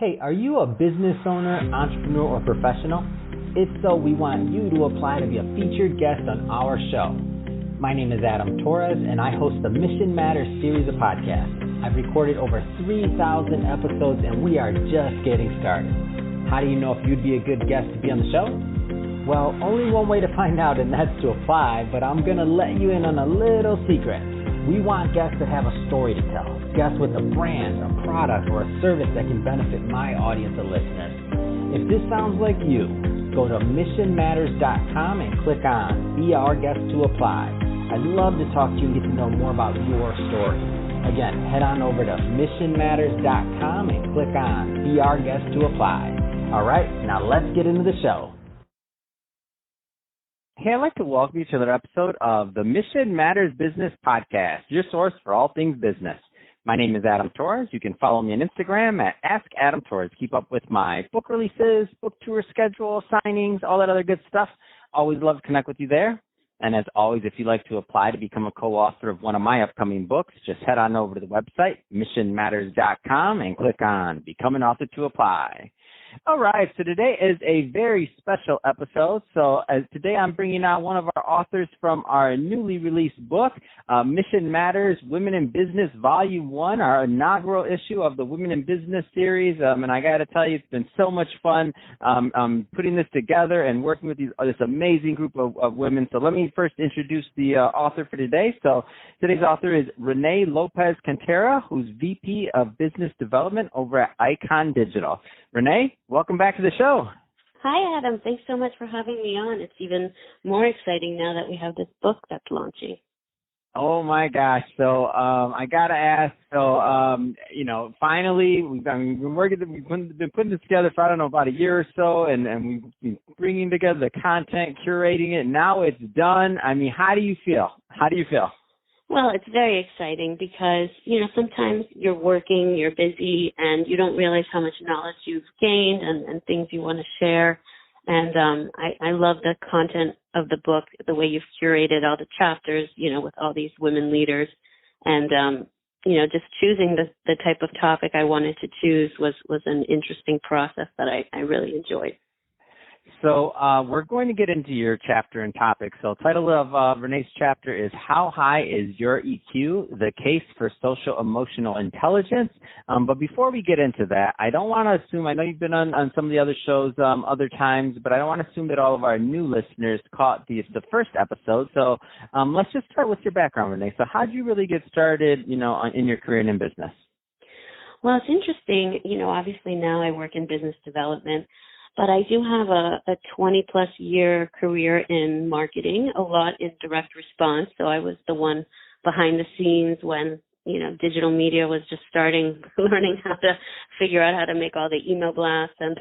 Hey, are you a business owner, entrepreneur, or professional? If so, we want you to apply to be a featured guest on our show. My name is Adam Torres, and I host the Mission Matters series of podcasts. I've recorded over 3,000 episodes, and we are just getting started. How do you know if you'd be a good guest to be on the show? Well, only one way to find out, and that's to apply, but I'm going to let you in on a little secret. We want guests that have a story to tell, guests with a brand, a product, or a service that can benefit my audience of listeners. If this sounds like you, go to missionmatters.com and click on Be Our Guest to apply. I'd love to talk to you and get to know more about your story. Again, head on over to missionmatters.com and click on Be Our Guest to apply. All right, now let's get into the show. Hey, I'd like to welcome you to another episode of the Mission Matters Business Podcast, your source for all things business. My name is Adam Torres. You can follow me on Instagram at AskAdamTorres. Keep up with my book releases, book tour schedule, signings, all that other good stuff. Always love to connect with you there. And as always, if you'd like to apply to become a co-author of one of my upcoming books, just head on over to the website, missionmatters.com, and click on Become an Author to apply. All right, so today is a very special episode. So today I'm bringing out one of our authors from our newly released book, Mission Matters, Women in Business, Volume 1, our inaugural issue of the Women in Business series. And I got to tell you, it's been so much fun putting this together and working with this amazing group of women. So let me first introduce the author for today. So today's author is Renee Lopez-Cantera, who's VP of Business Development over at Icon Digital. Renee, welcome back to the show. Hi, Adam. Thanks so much for having me on. It's even more exciting now that we have this book that's launching. Oh, my gosh. So I got to ask, finally, we've been putting this together for, about a year or so, and we've been bringing together the content, curating it. Now it's done. I mean, how do you feel? Well, it's very exciting because, sometimes you're working, you're busy, and you don't realize how much knowledge you've gained and things you want to share. And I love the content of the book, the way you've curated all the chapters, with all these women leaders. And, just choosing the type of topic I wanted to choose was an interesting process that I really enjoyed. So we're going to get into your chapter and topic. So the title of Renee's chapter is How High is Your EQ? The Case for Social Emotional Intelligence. But before we get into that, I don't want to assume, I know you've been on some of the other shows other times, but I don't want to assume that all of our new listeners caught the first episode. So let's just start with your background, Renee. So how did you really get started, in your career and in business? Well, it's interesting. Obviously now I work in business development. But I do have a 20-plus year career in marketing, a lot in direct response. So I was the one behind the scenes when, digital media was just starting, learning how to figure out how to make all the email blasts and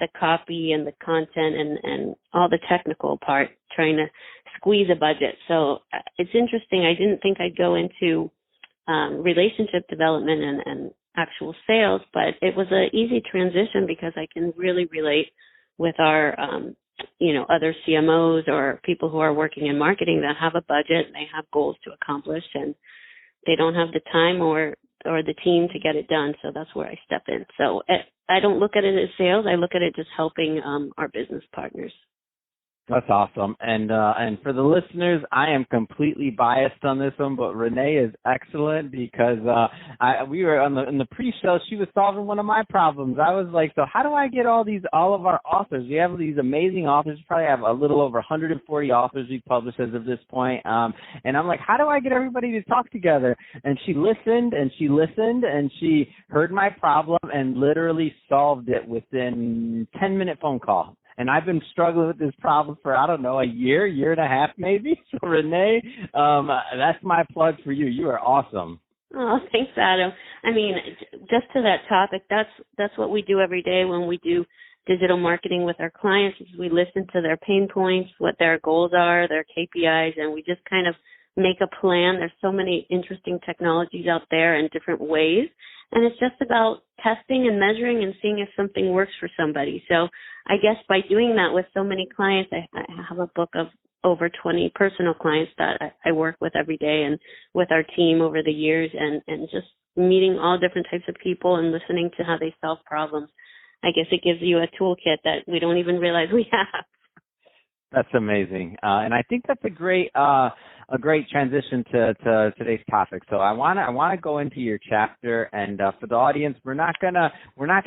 the copy and the content and all the technical part, trying to squeeze a budget. So it's interesting. I didn't think I'd go into relationship development and actual sales, but it was an easy transition because I can really relate with our, other CMOs or people who are working in marketing that have a budget and they have goals to accomplish and they don't have the time or the team to get it done. So that's where I step in. So I don't look at it as sales. I look at it just helping our business partners. That's awesome. And for the listeners, I am completely biased on this one, but Renee is excellent because we were in the pre-show. She was solving one of my problems. I was like, so how do I get all of our authors? We have these amazing authors. We probably have a little over 140 authors we've published as of this point. And I'm like, how do I get everybody to talk together? And she listened and she heard my problem and literally solved it within 10-minute phone call. And I've been struggling with this problem for, a year and a half maybe. So, Renee, that's my plug for you. You are awesome. Oh, thanks, Adam. I mean, just to that topic, that's what we do every day when we do digital marketing with our clients is we listen to their pain points, what their goals are, their KPIs, and we just kind of make a plan. There's so many interesting technologies out there in different ways. And it's just about testing and measuring and seeing if something works for somebody. So I guess by doing that with so many clients, I have a book of over 20 personal clients that I work with every day and with our team over the years and just meeting all different types of people and listening to how they solve problems. I guess it gives you a toolkit that we don't even realize we have. That's amazing, and I think that's a great transition to today's topic. So I wanna go into your chapter, and for the audience, we're not gonna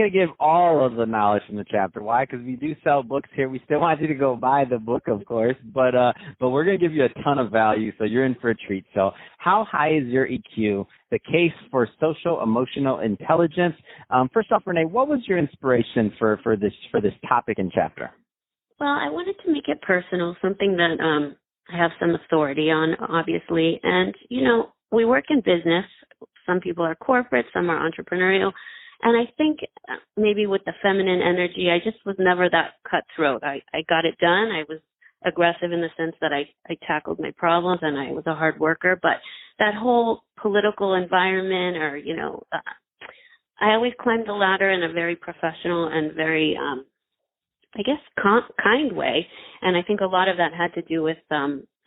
give all of the knowledge from the chapter. Why? Because we do sell books here. We still want you to go buy the book, of course, but we're gonna give you a ton of value. So you're in for a treat. So how high is your EQ? The case for social emotional intelligence. First off, Renee, what was your inspiration for this topic and chapter? Well, I wanted to make it personal, something that I have some authority on, obviously. And, we work in business. Some people are corporate, some are entrepreneurial. And I think maybe with the feminine energy, I just was never that cutthroat. I got it done. I was aggressive in the sense that I tackled my problems and I was a hard worker. But that whole political environment or, I always climbed the ladder in a very professional and very kind way. And I think a lot of that had to do with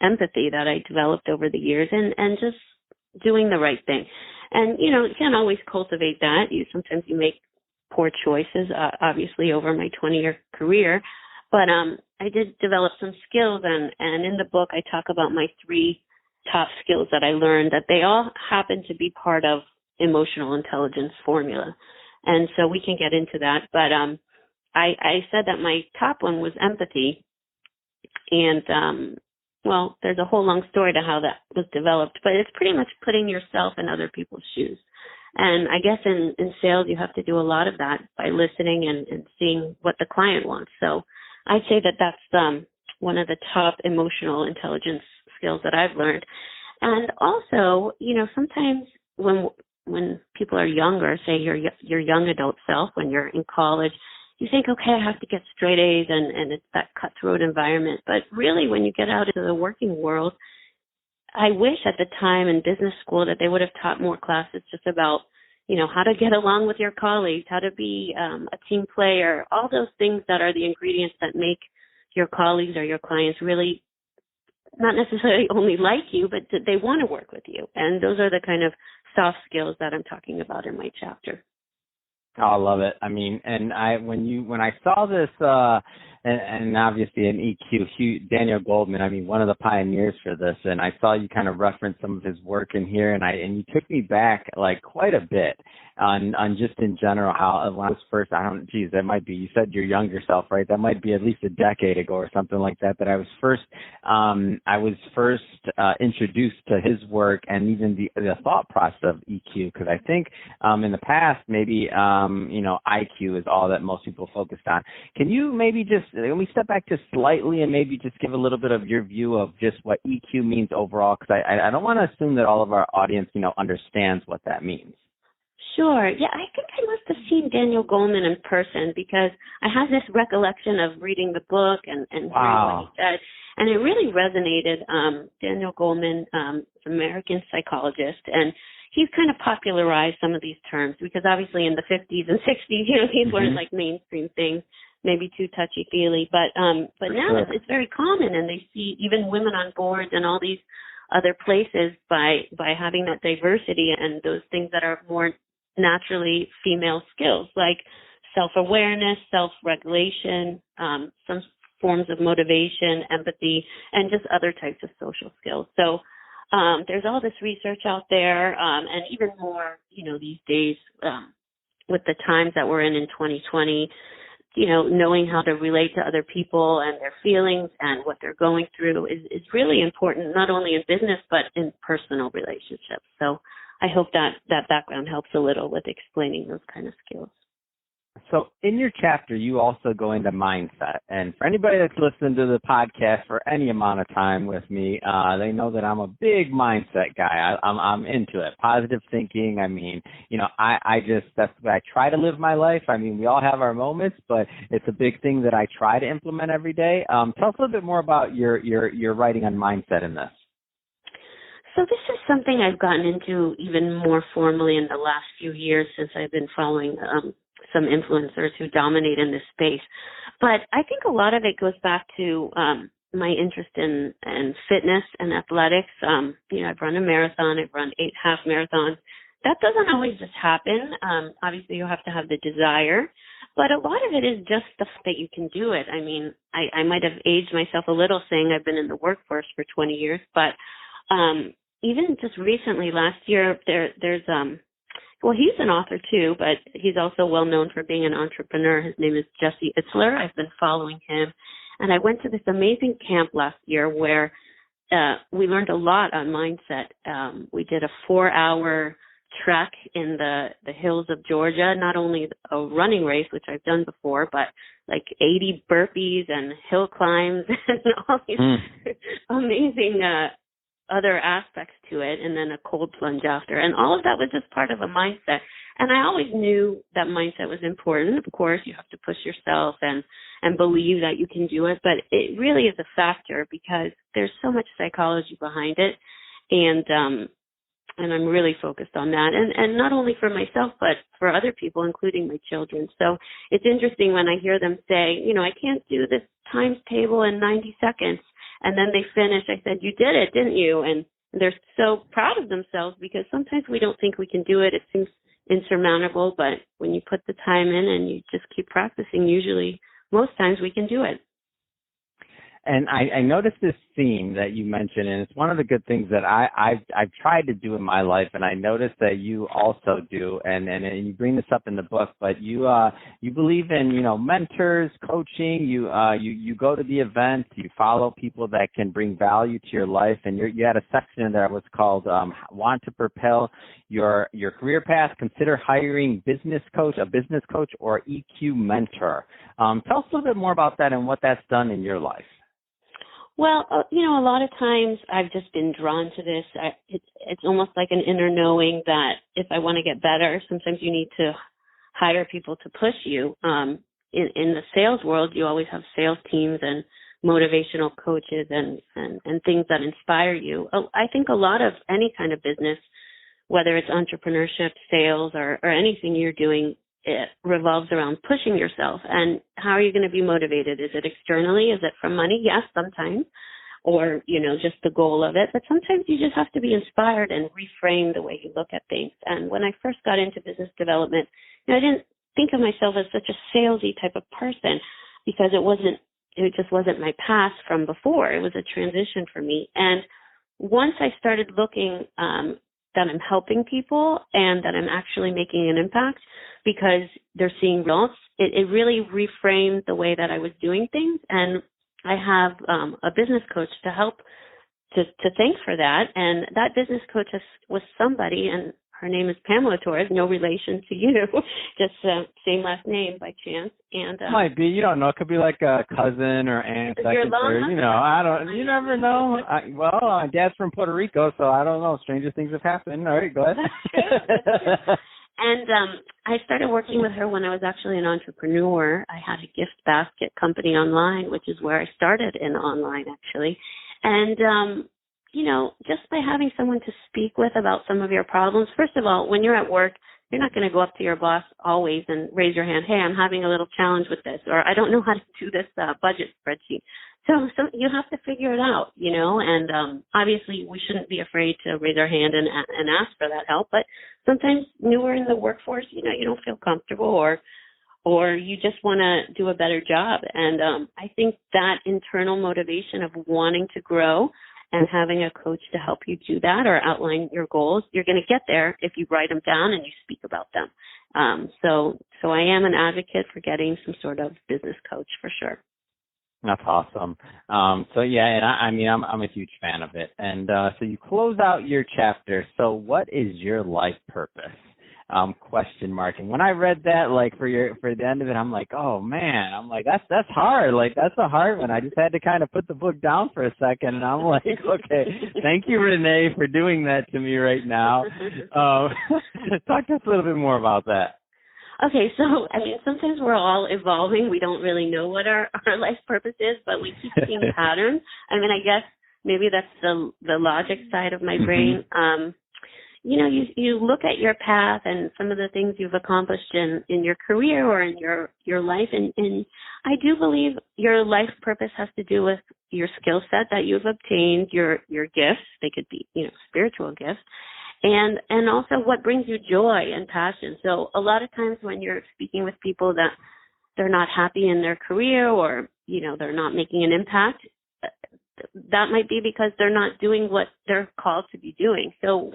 empathy that I developed over the years and just doing the right thing. And, you can't always cultivate that. Sometimes you make poor choices, obviously, over my 20-year career. But I did develop some skills. And in the book, I talk about my 3 top skills that I learned, that they all happen to be part of emotional intelligence formula. And so we can get into that. But I said that my top one was empathy. And, there's a whole long story to how that was developed, but it's pretty much putting yourself in other people's shoes. And I guess in sales, you have to do a lot of that by listening and seeing what the client wants. So I'd say that that's one of the top emotional intelligence skills that I've learned. And also, sometimes when people are younger, say your young adult self, when you're in college, you think, okay, I have to get straight A's and it's that cutthroat environment. But really, when you get out into the working world, I wish at the time in business school that they would have taught more classes just about, how to get along with your colleagues, how to be a team player, all those things that are the ingredients that make your colleagues or your clients really not necessarily only like you, but that they want to work with you. And those are the kind of soft skills that I'm talking about in my chapter. Oh, I love it. I mean, and when I saw this, and obviously an EQ, Daniel Goldman, I mean, one of the pioneers for this, and I saw you kind of reference some of his work in here, and you took me back like quite a bit on just in general how when I was first, that might be, you said your younger self, right? That might be at least a decade ago or something like that I was first introduced to his work and even the thought process of EQ, because I think in the past maybe IQ is all that most people focused on. Can you maybe let me step back just slightly and maybe just give a little bit of your view of just what EQ means overall, because I don't want to assume that all of our audience understands what that means. Sure. Yeah, I think I must have seen Daniel Goldman in person because I have this recollection of reading the book and hearing what he said. And it really resonated. Daniel Goldman is an American psychologist, and he's kind of popularized some of these terms because obviously in the 50s and 60s, these weren't like mainstream things, maybe too touchy-feely. But now it's very common, and they see even women on boards and all these other places by having that diversity and those things that are more naturally female skills like self-awareness, self-regulation, some forms of motivation, empathy, and just other types of social skills. So there's all this research out there, and even more, these days with the times that we're in 2020, knowing how to relate to other people and their feelings and what they're going through is really important, not only in business, but in personal relationships. So I hope that background helps a little with explaining those kind of skills. So in your chapter, you also go into mindset. And for anybody that's listened to the podcast for any amount of time with me, they know that I'm a big mindset guy. I'm into it. Positive thinking. I mean, that's the way I try to live my life. I mean, we all have our moments, but it's a big thing that I try to implement every day. Tell us a little bit more about your writing on mindset in this. So this is something I've gotten into even more formally in the last few years since I've been following some influencers who dominate in this space. But I think a lot of it goes back to my interest in fitness and athletics. I've run a marathon. I've run 8 half marathons. That doesn't always just happen. Obviously, you have to have the desire. But a lot of it is just the fact that you can do it. I mean, I might have aged myself a little saying I've been in the workforce for 20 years, but even just recently, last year, there's well, he's an author too, but he's also well known for being an entrepreneur. His name is Jesse Itzler. I've been following him. And I went to this amazing camp last year where we learned a lot on mindset. We did a 4-hour trek in the hills of Georgia, not only a running race, which I've done before, but like 80 burpees and hill climbs and all these amazing other aspects to it, and then a cold plunge after. And all of that was just part of a mindset. And I always knew that mindset was important. Of course, you have to push yourself and believe that you can do it, but it really is a factor because there's so much psychology behind it. And I'm really focused on that. And not only for myself, but for other people, including my children. So it's interesting when I hear them say, I can't do this times table in 90 seconds. And then they finish. I said, you did it, didn't you? And they're so proud of themselves because sometimes we don't think we can do it. It seems insurmountable, but when you put the time in and you just keep practicing, usually most times we can do it. And I noticed this theme that you mentioned, and it's one of the good things that I've tried to do in my life, and I noticed that you also do, and you bring this up in the book, but you believe in mentors, coaching. You go to the events, you follow people that can bring value to your life, and you had a section in there that was called "Want to Propel Your Career Path? Consider hiring a business coach, or EQ mentor." Tell us a little bit more about that and what that's done in your life. Well, a lot of times I've just been drawn to this. It's almost like an inner knowing that if I want to get better, sometimes you need to hire people to push you. In the sales world, you always have sales teams and motivational coaches and things that inspire you. I think a lot of any kind of business, whether it's entrepreneurship, sales, or anything you're doing, it revolves around pushing yourself. And how are you going to be motivated? Is it externally? Is it from money? Yes, sometimes. Or, just the goal of it. But sometimes you just have to be inspired and reframe the way you look at things. And when I first got into business development, I didn't think of myself as such a salesy type of person because it just wasn't my path from before. It was a transition for me. And once I started looking that I'm helping people and that I'm actually making an impact because they're seeing results, it really reframed the way that I was doing things. And I have a business coach to help to thank for that. And that business coach was somebody, and her name is Pamela Torres, no relation to you, just same last name by chance. And might be, you don't know. It could be like a cousin or aunt, second, third. You never know. My dad's from Puerto Rico, so I don't know. Stranger things have happened. All right, go ahead. That's true. And I started working with her when I was actually an entrepreneur. I had a gift basket company online, which is where I started in online, actually. And just by having someone to speak with about some of your problems. First of all, when you're at work, you're not going to go up to your boss always and raise your hand, hey, I'm having a little challenge with this, or I don't know how to do this budget spreadsheet. So you have to figure it out, and obviously we shouldn't be afraid to raise our hand and ask for that help. But sometimes newer in the workforce, you don't feel comfortable or you just want to do a better job. And I think that internal motivation of wanting to grow and having a coach to help you do that or outline your goals, you're going to get there if you write them down and you speak about them. So I am an advocate for getting some sort of business coach for sure. That's awesome. And I'm a huge fan of it. And so you close out your chapter. So what is your life purpose? Question mark. And when I read that, for the end of it, I'm like, oh man, that's hard. That's a hard one. I just had to kind of put the book down for a second, and I'm like, okay, thank you, Renee, for doing that to me right now. Talk to us a little bit more about that. Okay, so, sometimes we're all evolving. We don't really know what our life purpose is, but we keep seeing patterns. I guess maybe that's the logic side of my brain. You look at your path and some of the things you've accomplished in your career or in your life, and I do believe your life purpose has to do with your skill set that you've obtained, your gifts. They could be, spiritual gifts. And also what brings you joy and passion. So a lot of times when you're speaking with people that they're not happy in their career, or, they're not making an impact, that might be because they're not doing what they're called to be doing. So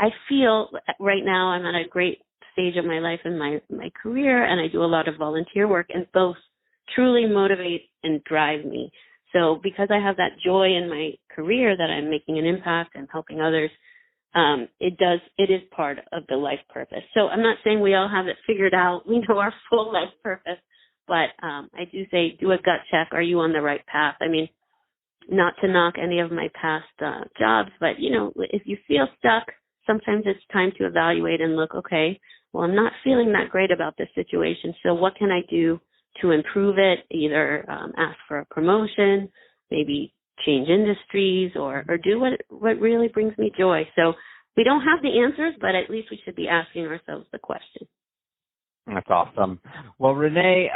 I feel right now I'm at a great stage of my life in my career, and I do a lot of volunteer work, and both truly motivate and drive me. So because I have that joy in my career that I'm making an impact and helping others, it is part of the life purpose. So I'm not saying we all have it figured out. We know our full life purpose, but I do say do a gut check. Are you on the right path? I mean, not to knock any of my past jobs, but, if you feel stuck, sometimes it's time to evaluate and look, okay, well, I'm not feeling that great about this situation, so what can I do to improve it? Either ask for a promotion, maybe change industries, or do what really brings me joy. So we don't have the answers, but at least we should be asking ourselves the question. That's awesome. Well, Renee,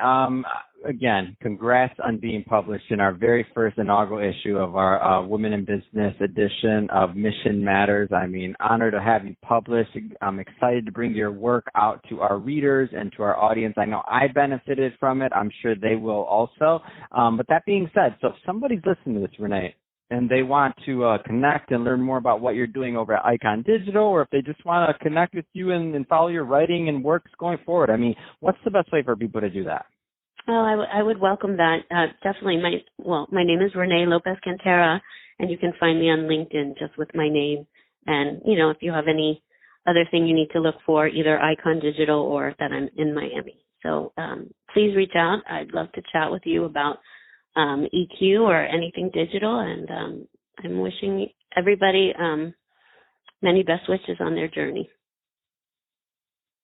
again, congrats on being published in our very first inaugural issue of our Women in Business edition of Mission Matters. I mean, honored to have you published. I'm excited to bring your work out to our readers and to our audience. I know I benefited from it. I'm sure they will also. But that being said, so if somebody's listening to this, Renee, and they want to connect and learn more about what you're doing over at Icon Digital, or if they just want to connect with you and follow your writing and works going forward, I mean, what's the best way for people to do that? Oh, I would welcome that. Definitely. My name is Renee Lopez-Cantera, and you can find me on LinkedIn just with my name. And, if you have any other thing you need to look for, either Icon Digital or that I'm in Miami. So please reach out. I'd love to chat with you about EQ or anything digital, and I'm wishing everybody many best wishes on their journey.